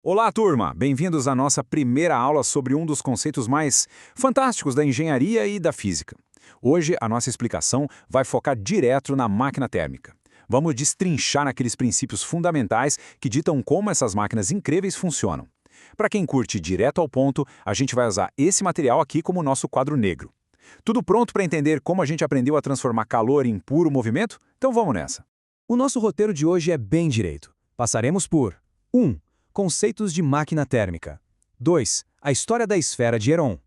Olá, turma! Bem-vindos à nossa primeira aula sobre um dos conceitos mais fantásticos da engenharia e da física. Hoje, a nossa explicação vai focar direto na máquina térmica. Vamos destrinchar naqueles princípios fundamentais que ditam como essas máquinas incríveis funcionam. Para quem curte direto ao ponto, a gente vai usar esse material aqui como nosso quadro negro. Tudo pronto para entender como a gente aprendeu a transformar calor em puro movimento? Então vamos nessa! O nosso roteiro de hoje é bem direito. Passaremos por 1. Conceitos de máquina térmica. 2. A história da esfera de Heron.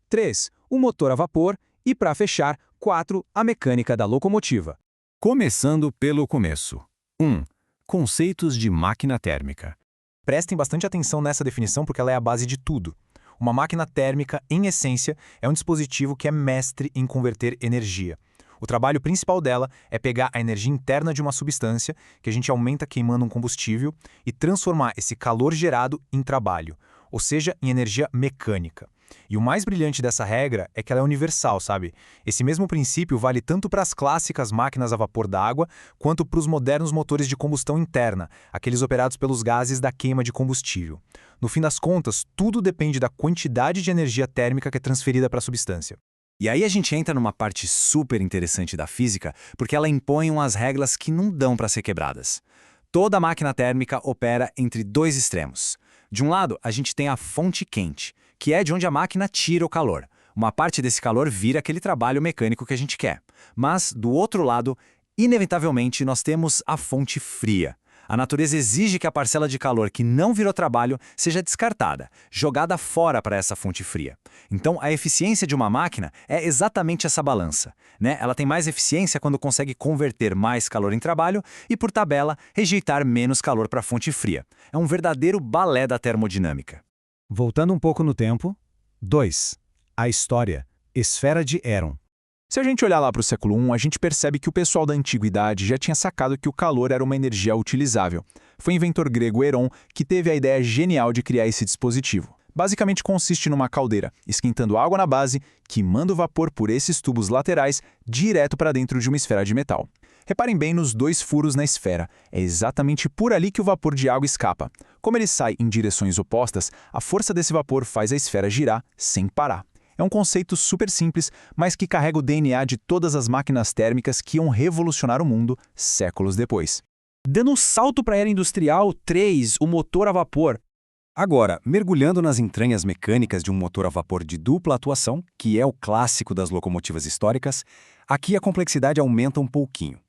3. O motor a vapor. E, para fechar, 4. A mecânica da locomotiva. Começando pelo começo. 1. Conceitos de máquina térmica. Prestem bastante atenção nessa definição porque ela é a base de tudo. Uma máquina térmica, em essência, é um dispositivo que é mestre em converter energia. O trabalho principal dela é pegar a energia interna de uma substância, que a gente aumenta queimando um combustível, e transformar esse calor gerado em trabalho, ou seja, em energia mecânica. E o mais brilhante dessa regra é que ela é universal, sabe? Esse mesmo princípio vale tanto para as clássicas máquinas a vapor d'água, quanto para os modernos motores de combustão interna, aqueles operados pelos gases da queima de combustível. No fim das contas, tudo depende da quantidade de energia térmica que é transferida para a substância. E aí a gente entra numa parte super interessante da física, porque ela impõe umas regras que não dão para ser quebradas. Toda máquina térmica opera entre dois extremos. De um lado, a gente tem a fonte quente, que é de onde a máquina tira o calor. Uma parte desse calor vira aquele trabalho mecânico que a gente quer. Mas, do outro lado, inevitavelmente, nós temos a fonte fria. A natureza exige que a parcela de calor que não virou trabalho seja descartada, jogada fora para essa fonte fria. Então, a eficiência de uma máquina é exatamente essa balança, né? Ela tem mais eficiência quando consegue converter mais calor em trabalho e, por tabela, rejeitar menos calor para a fonte fria. É um verdadeiro balé da termodinâmica. Voltando um pouco no tempo. 2. A história. Esfera de Heron. Se a gente olhar lá para o século I, a gente percebe que o pessoal da antiguidade já tinha sacado que o calor era uma energia utilizável. Foi o inventor grego Heron que teve a ideia genial de criar esse dispositivo. Basicamente consiste numa caldeira, esquentando água na base, que manda o vapor por esses tubos laterais direto para dentro de uma esfera de metal. Reparem bem nos dois furos na esfera. É exatamente por ali que o vapor de água escapa. Como ele sai em direções opostas, a força desse vapor faz a esfera girar sem parar. É um conceito super simples, mas que carrega o DNA de todas as máquinas térmicas que iam revolucionar o mundo séculos depois. Dando um salto para a era industrial. 3. O motor a vapor. Agora, mergulhando nas entranhas mecânicas de um motor a vapor de dupla atuação, que é o clássico das locomotivas históricas, aqui a complexidade aumenta um pouquinho.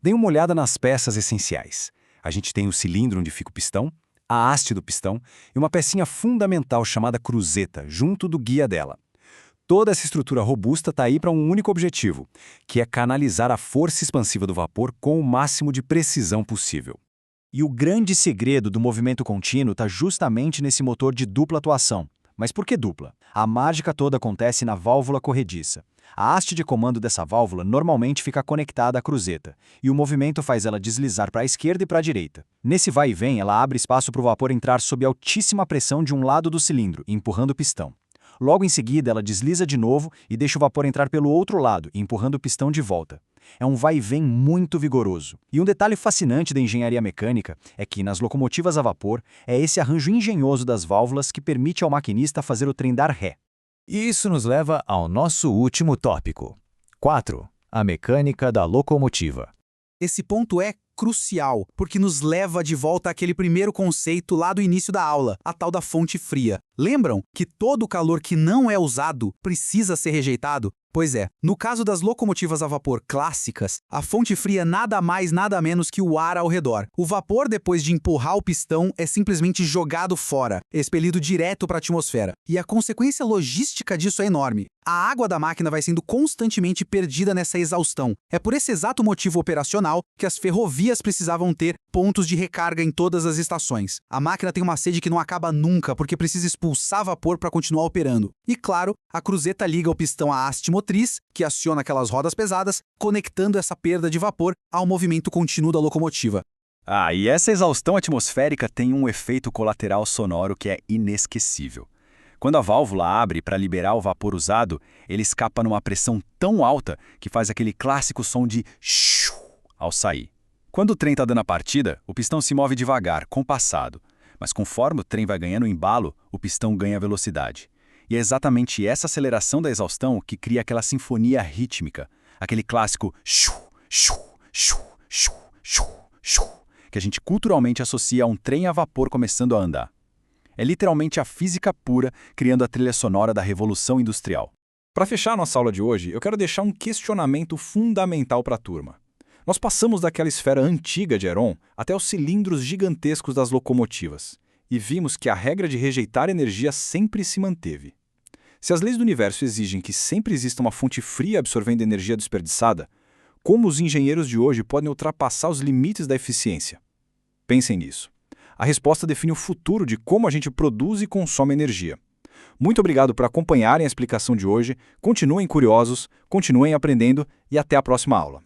Dê uma olhada nas peças essenciais. A gente tem o cilindro onde fica o pistão, a haste do pistão e uma pecinha fundamental chamada cruzeta, junto do guia dela. Toda essa estrutura robusta está aí para um único objetivo, que é canalizar a força expansiva do vapor com o máximo de precisão possível. E o grande segredo do movimento contínuo está justamente nesse motor de dupla atuação. Mas por que dupla? A mágica toda acontece na válvula corrediça. A haste de comando dessa válvula normalmente fica conectada à cruzeta, e o movimento faz ela deslizar para a esquerda e para a direita. Nesse vai e vem, ela abre espaço para o vapor entrar sob altíssima pressão de um lado do cilindro, empurrando o pistão. Logo em seguida, ela desliza de novo e deixa o vapor entrar pelo outro lado, empurrando o pistão de volta. É um vai e vem muito vigoroso. E um detalhe fascinante da engenharia mecânica é que, nas locomotivas a vapor, é esse arranjo engenhoso das válvulas que permite ao maquinista fazer o trem dar ré. E isso nos leva ao nosso último tópico. 4. A mecânica da locomotiva. Esse ponto é crucial, porque nos leva de volta àquele primeiro conceito lá do início da aula, a tal da fonte fria. Lembram que todo o calor que não é usado precisa ser rejeitado? Pois é, no caso das locomotivas a vapor clássicas, a fonte fria nada mais nada menos que o ar ao redor. O vapor, depois de empurrar o pistão, é simplesmente jogado fora, expelido direto para a atmosfera. E a consequência logística disso é enorme. A água da máquina vai sendo constantemente perdida nessa exaustão. É por esse exato motivo operacional que as ferrovias precisavam ter pontos de recarga em todas as estações. A máquina tem uma sede que não acaba nunca, porque precisa expulsar vapor para continuar operando. E claro, a cruzeta liga o pistão à haste motriz, que aciona aquelas rodas pesadas, conectando essa perda de vapor ao movimento contínuo da locomotiva. E essa exaustão atmosférica tem um efeito colateral sonoro que é inesquecível. Quando a válvula abre para liberar o vapor usado, ele escapa numa pressão tão alta que faz aquele clássico som de shoo ao sair. Quando o trem está dando a partida, o pistão se move devagar, compassado. Mas conforme o trem vai ganhando embalo, o pistão ganha velocidade. E é exatamente essa aceleração da exaustão que cria aquela sinfonia rítmica, aquele clássico shu, shu, shu, shu, shu, shu, que a gente culturalmente associa a um trem a vapor começando a andar. É literalmente a física pura criando a trilha sonora da Revolução Industrial. Para fechar nossa aula de hoje, eu quero deixar um questionamento fundamental para a turma. Nós passamos daquela esfera antiga de Heron até os cilindros gigantescos das locomotivas e vimos que a regra de rejeitar energia sempre se manteve. Se as leis do universo exigem que sempre exista uma fonte fria absorvendo energia desperdiçada, como os engenheiros de hoje podem ultrapassar os limites da eficiência? Pensem nisso. A resposta define o futuro de como a gente produz e consome energia. Muito obrigado por acompanharem a explicação de hoje, continuem curiosos, continuem aprendendo e até a próxima aula.